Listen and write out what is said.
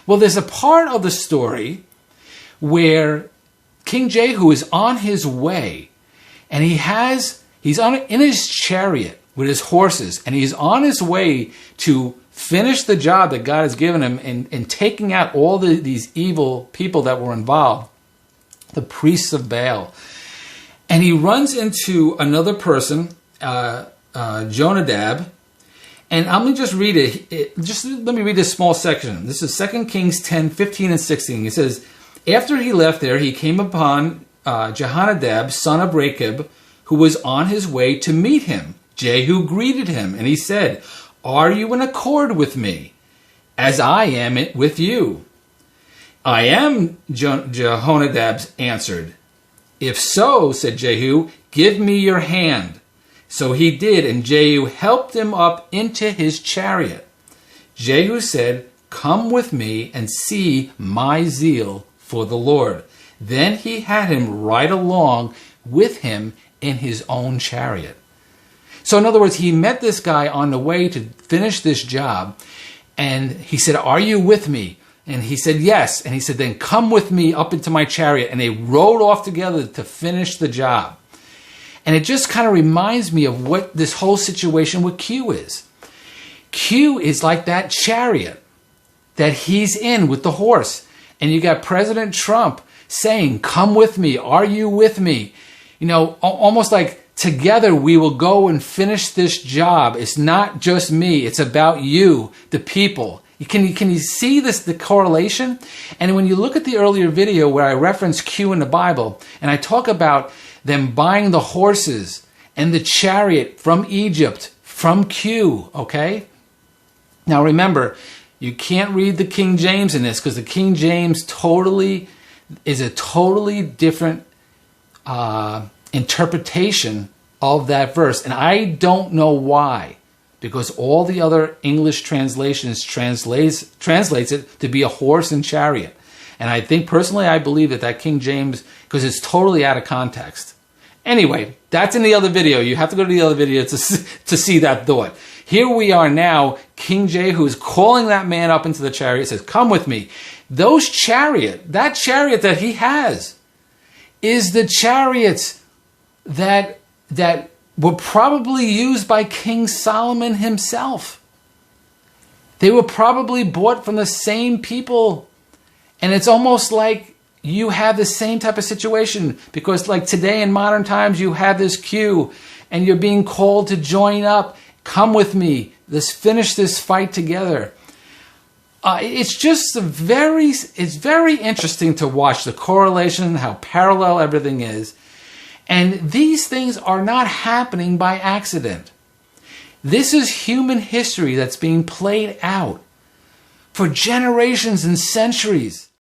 Well, there's a part of the story where King Jehu is on his way, and he's in his chariot with his horses, and he's on his way to finish the job that God has given him in taking out all these evil people that were involved, the priests of Baal. And he runs into another person, Jonadab, and I'm going to just read it. Just let me read this small section. This is 2 Kings 10, 15 and 16. It says, after he left there, he came upon Jehonadab, son of Rechab, who was on his way to meet him. Jehu greeted him, and he said, are you in accord with me, as I am with you? I am, Jehonadab answered. If so, said Jehu, give me your hand. So he did, and Jehu helped him up into his chariot. Jehu said, come with me and see my zeal for the Lord. Then he had him ride along with him in his own chariot. So in other words, he met this guy on the way to finish this job, and he said, are you with me? And he said, yes. And he said, then come with me up into my chariot. And they rode off together to finish the job. And it just kind of reminds me of what this whole situation with Q is. Q is like that chariot that he's in with the horse. And you got President Trump saying, come with me. Are you with me? You know, almost like together we will go and finish this job. It's not just me. It's about you, the people. Can you see the correlation? And when you look at the earlier video where I reference Q in the Bible, and I talk about them buying the horses and the chariot from Egypt, from Q, okay? Now remember, you can't read the King James in this because the King James is a totally different interpretation of that verse. And I don't know why. Because all the other English translations translates it to be a horse and chariot. And I think, personally, I believe that King James, because it's totally out of context. Anyway, that's in the other video. You have to go to the other video to see that thought. Here we are now, King Jehu is calling that man up into the chariot, says, come with me. That chariot that he has, is the chariots that were probably used by King Solomon himself. They were probably bought from the same people. And it's almost like you have the same type of situation, because like today in modern times, you have this queue and you're being called to join up. Come with me. Let's finish this fight together. It's just it's very interesting to watch the correlation, how parallel everything is. And these things are not happening by accident. This is human history that's being played out for generations and centuries.